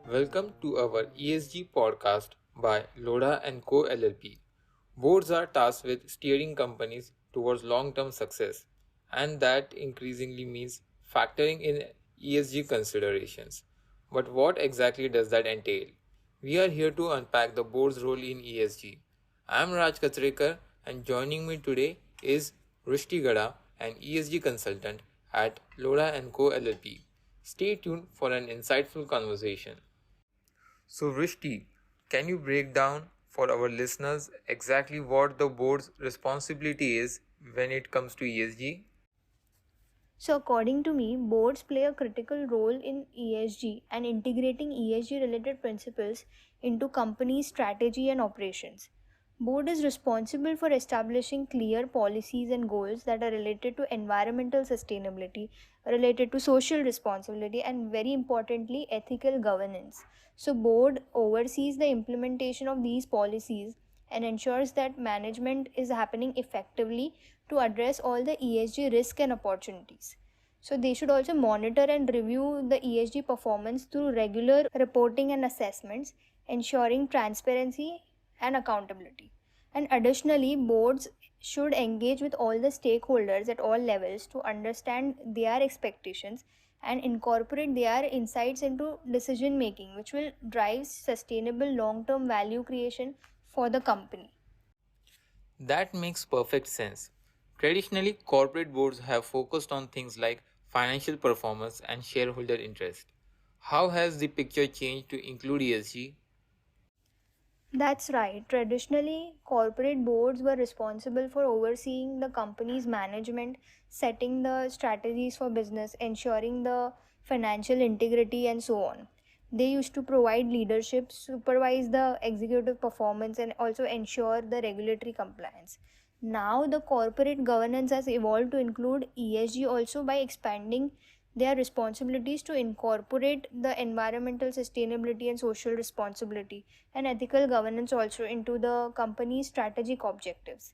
Welcome to our ESG podcast by Loda and Co LLP. Boards are tasked with steering companies towards long-term success, and that increasingly means factoring in ESG considerations. But what exactly does that entail? We are here to unpack the board's role in ESG. I am Raj Kachrekar, and joining me today is Rushti Gada, an ESG consultant at Loda and Co LLP. Stay tuned for an insightful conversation. So, Vrishti, can you break down for our listeners exactly what the board's responsibility is when it comes to ESG? So, according to me, boards play a critical role in ESG and integrating ESG related principles into companies' strategy and operations. Board is responsible for establishing clear policies and goals that are related to environmental sustainability, related to social responsibility, and very importantly, ethical governance. So, board oversees the implementation of these policies and ensures that management is happening effectively to address all the ESG risk and opportunities. So they should also monitor and review the ESG performance through regular reporting and assessments, ensuring transparency and accountability. And additionally, boards should engage with all the stakeholders at all levels to understand their expectations and incorporate their insights into decision making, which will drive sustainable long term value creation for the company. That makes perfect sense. Traditionally, corporate boards have focused on things like financial performance and shareholder interest. How has the picture changed to include ESG? That's right. Traditionally, corporate boards were responsible for overseeing the company's management, setting the strategies for business, ensuring the financial integrity, and so on. They used to provide leadership, supervise the executive performance, and also ensure the regulatory compliance. Now, the corporate governance has evolved to include ESG also by expanding their responsibilities to incorporate the environmental sustainability and social responsibility and ethical governance also into the company's strategic objectives.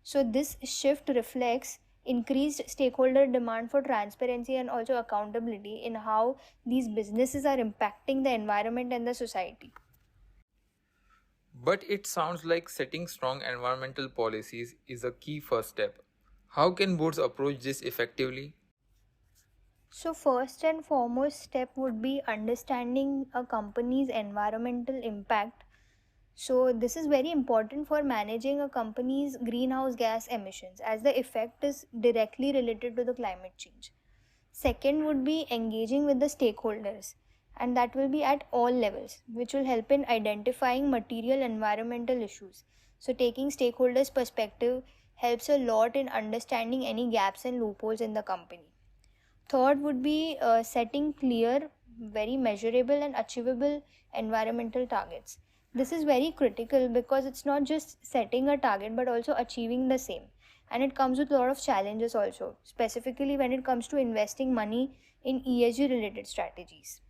So, this shift reflects increased stakeholder demand for transparency and also accountability in how these businesses are impacting the environment and the society. But it sounds like setting strong environmental policies is a key first step. How can boards approach this effectively? So, first and foremost step would be understanding a company's environmental impact. So, this is very important for managing a company's greenhouse gas emissions as the effect is directly related to the climate change. Second would be engaging with the stakeholders, and that will be at all levels, which will help in identifying material environmental issues. So, taking stakeholders' perspective helps a lot in understanding any gaps and loopholes in the company. Third would be setting clear, very measurable, and achievable environmental targets. This is very critical because it's not just setting a target but also achieving the same. And it comes with a lot of challenges also, specifically when it comes to investing money in ESG related strategies.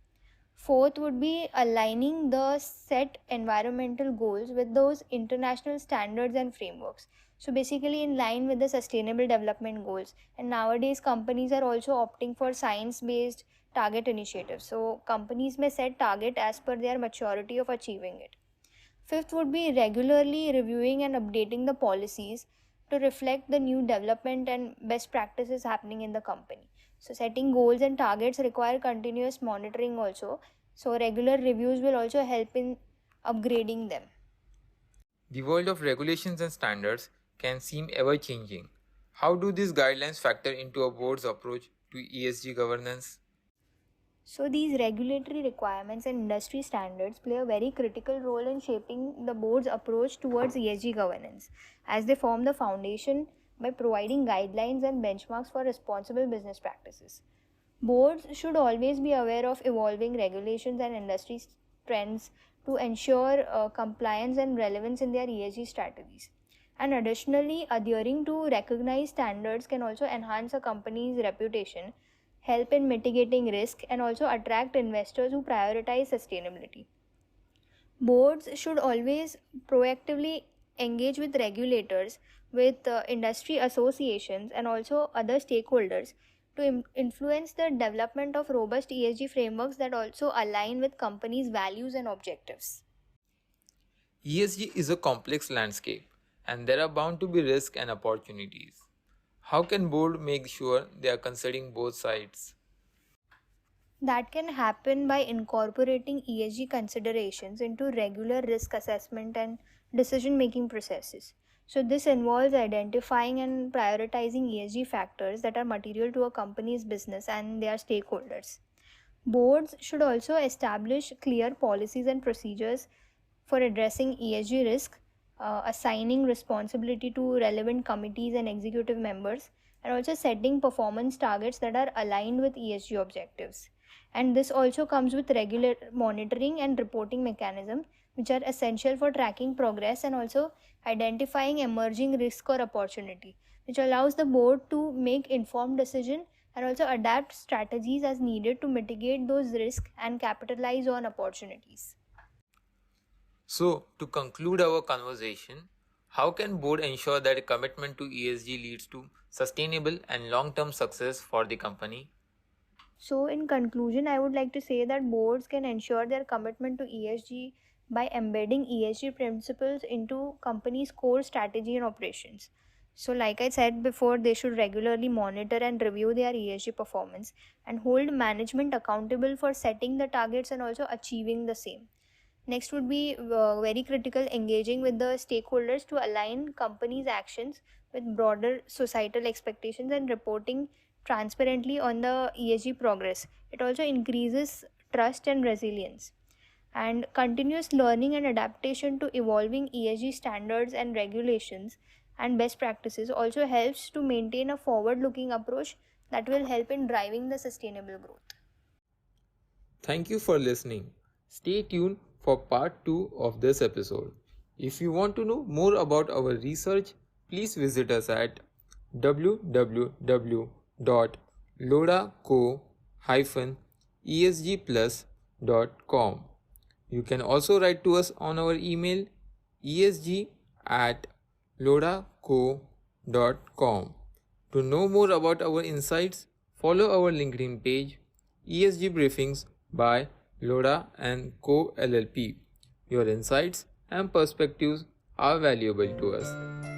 Fourth would be aligning the set environmental goals with those international standards and frameworks. So, basically, in line with the sustainable development goals. And nowadays, companies are also opting for science based target initiatives. So, companies may set target as per their maturity of achieving it. Fifth would be regularly reviewing and updating the policies to reflect the new development and best practices happening in the company. So, setting goals and targets require continuous monitoring also. So, regular reviews will also help in upgrading them. The world of regulations and standards can seem ever changing. How do these guidelines factor into a board's approach to ESG governance? So, these regulatory requirements and industry standards play a very critical role in shaping the board's approach towards ESG governance, as they form the foundation by providing guidelines and benchmarks for responsible business practices. Boards should always be aware of evolving regulations and industry trends to ensure compliance and relevance in their ESG strategies. And additionally, adhering to recognized standards can also enhance a company's reputation, help in mitigating risk, and also attract investors who prioritize sustainability. Boards should always proactively engage with regulators, with industry associations, and also other stakeholders to influence the development of robust ESG frameworks that also align with companies' values and objectives. ESG is a complex landscape and there are bound to be risks and opportunities. How can board make sure they are considering both sides? That can happen by incorporating ESG considerations into regular risk assessment and decision making processes. So, this involves identifying and prioritizing ESG factors that are material to a company's business and their stakeholders. Boards should also establish clear policies and procedures for addressing ESG risk, assigning responsibility to relevant committees and executive members, and also setting performance targets that are aligned with ESG objectives. And this also comes with regular monitoring and reporting mechanisms, which are essential for tracking progress and also identifying emerging risk or opportunity, which allows the board to make informed decision and also adapt strategies as needed to mitigate those risks and capitalize on opportunities. So, to conclude our conversation, how can board ensure that a commitment to ESG leads to sustainable and long-term success for the company? So, in conclusion, I would like to say that boards can ensure their commitment to ESG by embedding ESG principles into companies' core strategy and operations. So, like I said before, they should regularly monitor and review their ESG performance and hold management accountable for setting the targets and also achieving the same. Next would be very critical engaging with the stakeholders to align companies' actions with broader societal expectations and reporting transparently on the ESG progress. It also increases trust and resilience. And continuous learning and adaptation to evolving ESG standards and regulations and best practices also helps to maintain a forward looking approach that will help in driving the sustainable growth. Thank you for listening. Stay tuned for part 2 of this episode. If you want to know more about our research, please visit us at www.lodaco-esgplus.com. You can also write to us on our email esg@lodaco.com. To know more about our insights, follow our LinkedIn page ESG Briefings by Loda and Co LLP. Your insights and perspectives are valuable to us.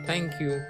Thank you.